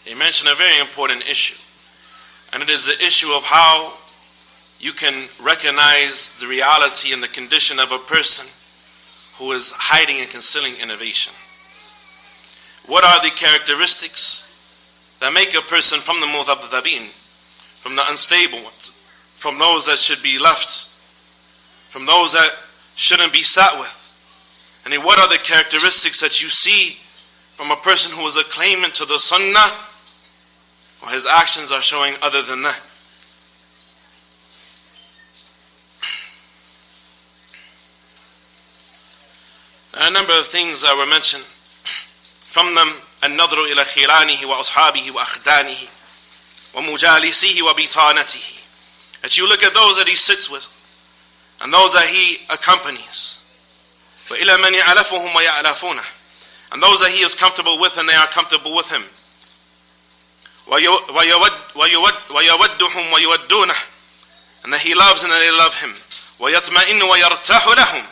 He mentioned a very important issue. And it is the issue of how you can recognize the reality and the condition of a person who is hiding and concealing innovation. What are the characteristics that make a person from the mudhabdhabin, from the unstable ones, from those that should be left, from those that shouldn't be sat with? And what are the characteristics that you see from a person who is a claimant to the Sunnah, or his actions are showing other than that? There are a number of things that were mentioned. From them, النظر إلى خلانه وأصحابه وأخدانه ومجالسه وبطانته. That you look at those that he sits with and those that he accompanies. وإلى من يعلفهم ويعلفونه. And those that he is comfortable with and they are comfortable with him. ويودهم ويودونه. And that he loves and that they love him. ويطمئن ويرتاح لهم.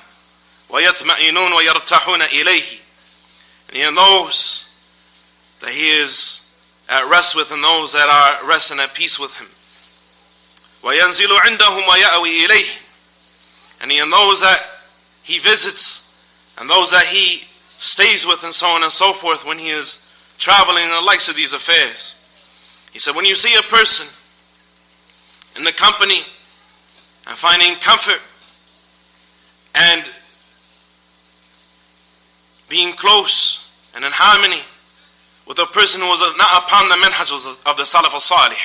ويطمئنون ويرتاحون إليه. And he knows that he is at rest with and those that are resting at peace with him. وَيَنْزِلُ عِنْدَهُمْ وَيَأْوِي إِلَيْهِ. And he knows that he visits and those that he stays with and so on and so forth when he is traveling and the likes of these affairs. He said, when you see a person in the company and finding comfort and being close and in harmony with a person who was not upon the manhaj of the Salaf al-Salih,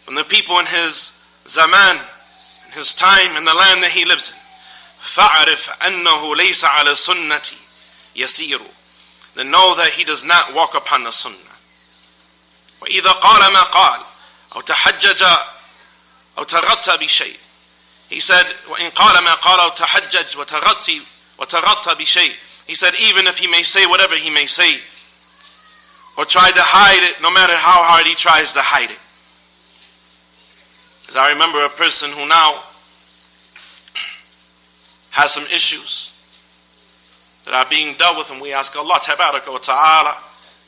from the people in his zaman, in his time, in the land that he lives in. فَعْرِفْ أَنَّهُ لَيْسَ عَلَى السُنَّةِ يَسِيرُ. Then know that he does not walk upon the sunnah. وَإِذَا قَالَ مَا قَالَ أَوْ تَحَجَّجَ أَوْ تَغَطَّ بِشَيْءٍ. He said, وَإِنْ قَالَ مَا قَالَ أَوْ تَحَجَّجْ وَتَغَطَّ بِشَيْءٍ. He said, even if he may say whatever he may say, or try to hide it, no matter how hard he tries to hide it. As I remember a person who now has some issues that are being dealt with, and we ask Allah Tabaraka wa Ta'ala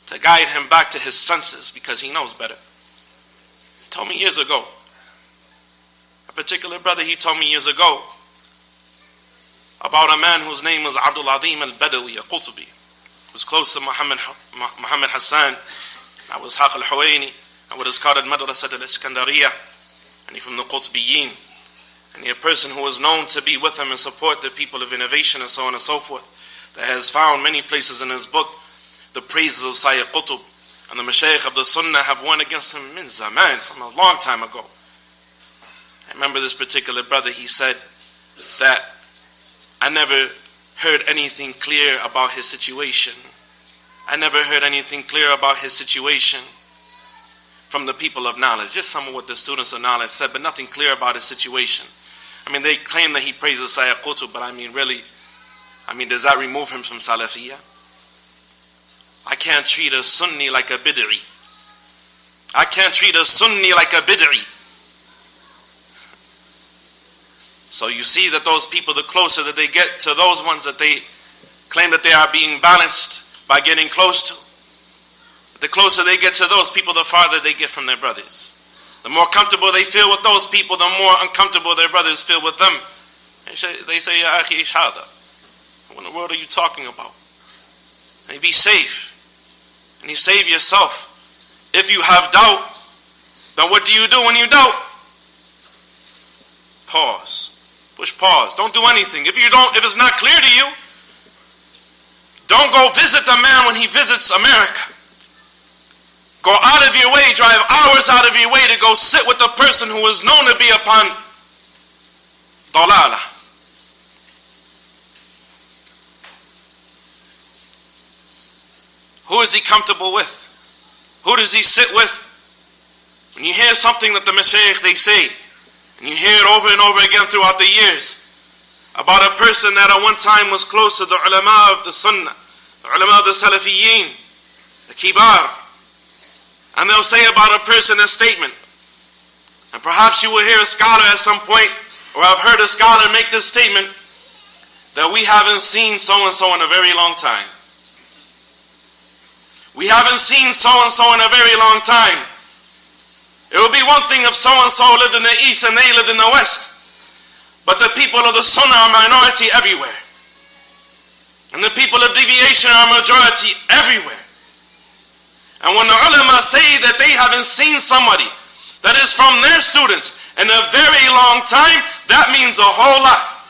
to guide him back to his senses, because he knows better. He told me years ago, a particular brother, he told me years ago, about a man whose name was Abdul Azim al-Badawi al-Qutbi. He was close to Muhammad Hassan, and was Haq al-Huwaini, and what is called al-Madrasat al-Iskandariya, and he from the Qutbiyin. And he a person who was known to be with him and support the people of innovation and so on and so forth, that has found many places in his book the praises of Sayyid Qutb, and the Mashaykh of the Sunnah have won against him min zaman, from a long time ago. I remember this particular brother, he said that I never heard anything clear about his situation. I never heard anything clear about his situation from the people of knowledge. Just some of what the students of knowledge said, but nothing clear about his situation. I mean, they claim that he praises Sayyid Qutb, but I mean, really, does that remove him from Salafiyah? I can't treat a Sunni like a Bid'i. I can't treat a Sunni like a Bid'i. So you see that those people, the closer that they get to those ones that they claim that they are being balanced by getting close to, the closer they get to those people, the farther they get from their brothers. The more comfortable they feel with those people, the more uncomfortable their brothers feel with them. They say, Ya akhi ish hada. What in the world are you talking about? And you be safe. And you save yourself. If you have doubt, then what do you do when you doubt? Pause. Push pause. Don't do anything. If it's not clear to you, don't go visit the man when he visits America. Go out of your way, drive hours out of your way to go sit with the person who is known to be upon dalala. Who is he comfortable with? Who does he sit with? When you hear something that the Mashaykh they say, and you hear it over and over again throughout the years, about a person that at one time was close to the ulama of the Sunnah, the ulama of the Salafiyyin, the Kibar, and they'll say about a person a statement, and perhaps you will hear a scholar at some point, or I've heard a scholar make this statement, that we haven't seen so-and-so in a very long time. We haven't seen so-and-so in a very long time. It would be one thing if so-and-so lived in the east and they lived in the west. But the people of the Sunnah are minority everywhere. And the people of deviation are majority everywhere. And when the ulama say that they haven't seen somebody that is from their students in a very long time, that means a whole lot.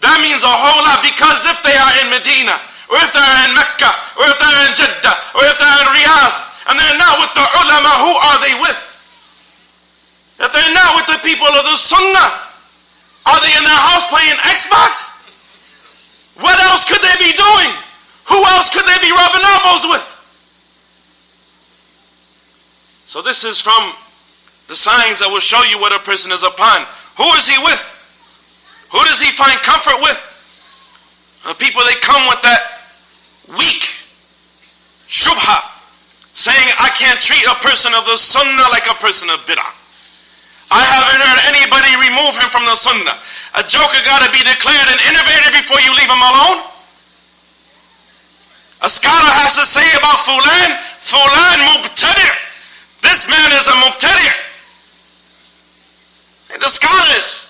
That means a whole lot, because if they are in Medina, or if they're in Mecca, or if they're in Jeddah, or if they're in Riyadh, and they're not with the ulama, who are they with? If they're not with the people of the Sunnah, are they in their house playing Xbox? What else could they be doing? Who else could they be rubbing elbows with? So this is from the signs that will show you what a person is upon. Who is he with? Who does he find comfort with? The people, they come with that weak shubha, saying, I can't treat a person of the Sunnah like a person of bid'ah. I haven't heard anybody remove him from the Sunnah. A joker got to be declared an innovator before you leave him alone. A scholar has to say about Fulan mubtadi'. This man is a mubtadi'. And the scholars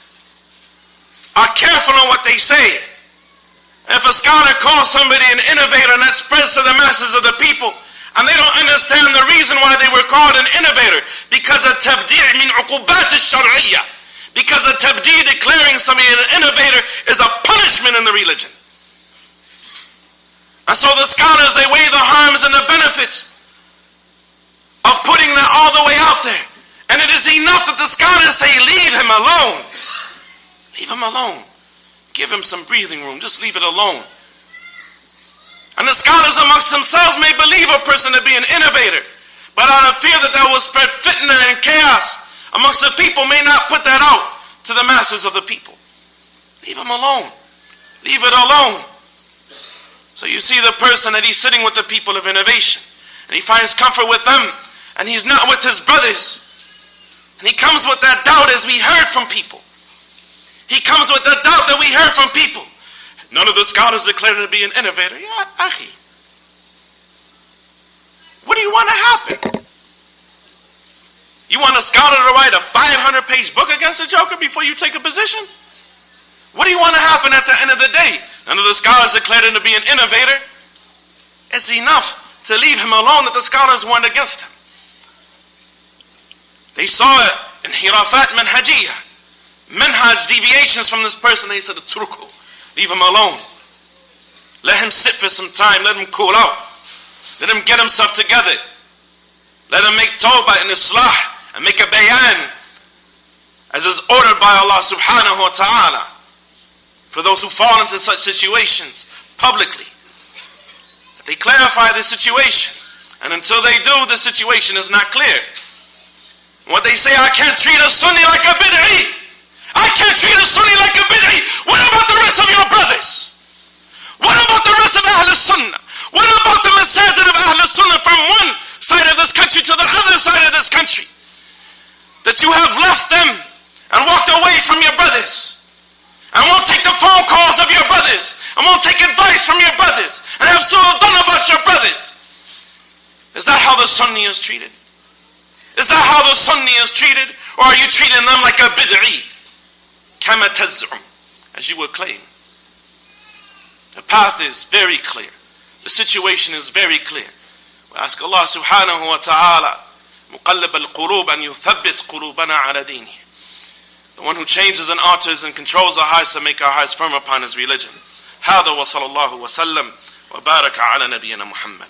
are careful on what they say. If a scholar calls somebody an innovator and that spreads to the masses of the people, and they don't understand the reason why they were called an innovator, because a tabdi' min uqubat al-shar'iyya, because a tabdi', declaring somebody an innovator, is a punishment in the religion. And so the scholars, they weigh the harms and the benefits of putting that all the way out there. And it is enough that the scholars say, leave him alone. Leave him alone. Give him some breathing room. Just leave it alone. And the scholars amongst themselves may believe a person to be an innovator, but out of fear that will spread fitna and chaos amongst the people, may not put that out to the masses of the people. Leave him alone. Leave it alone. So you see the person that he's sitting with the people of innovation, and he finds comfort with them, and he's not with his brothers. And he comes with that doubt, as we heard from people. He comes with the doubt that we heard from people. None of the scholars declared him to be an innovator. Ya akhi, what do you want to happen? You want a scholar to write a 500-page book against a joker before you take a position? What do you want to happen at the end of the day? None of the scholars declared him to be an innovator. It's enough to leave him alone that the scholars warned against him. They saw it in hirafat manhajiyah, manhaj deviations from this person. They said, "Turku, leave him alone. Let him sit for some time. Let him cool out. Let him get himself together. Let him make tawbah and islah and make a bayan, as is ordered by Allah subhanahu wa ta'ala, for those who fall into such situations publicly. They clarify the situation, and until they do, the situation is not clear. What they say, I can't treat a Sunni like a bid'i. I can't treat a Sunni like a bid'i. What about the rest of your brothers? What about the rest of Ahl Sunnah? What about the masajid of Ahl Sunnah from one side of this country to the other side of this country? That you have left them and walked away from your brothers, and won't take the phone calls of your brothers, and won't take advice from your brothers, and have so done about your brothers. Is that how the Sunni is treated? Is that how the Sunni is treated? Or are you treating them like a bid'i? Kama taz'um, as you would claim. The path is very clear. The situation is very clear. We ask Allah subhanahu wa ta'ala, muqallib al-qulub, an yuthabbit qulubana ala dini. The one who changes and alters and controls our hearts to make our hearts firm upon his religion. هذا وصلى الله وسلم وبارك على نبينا محمد.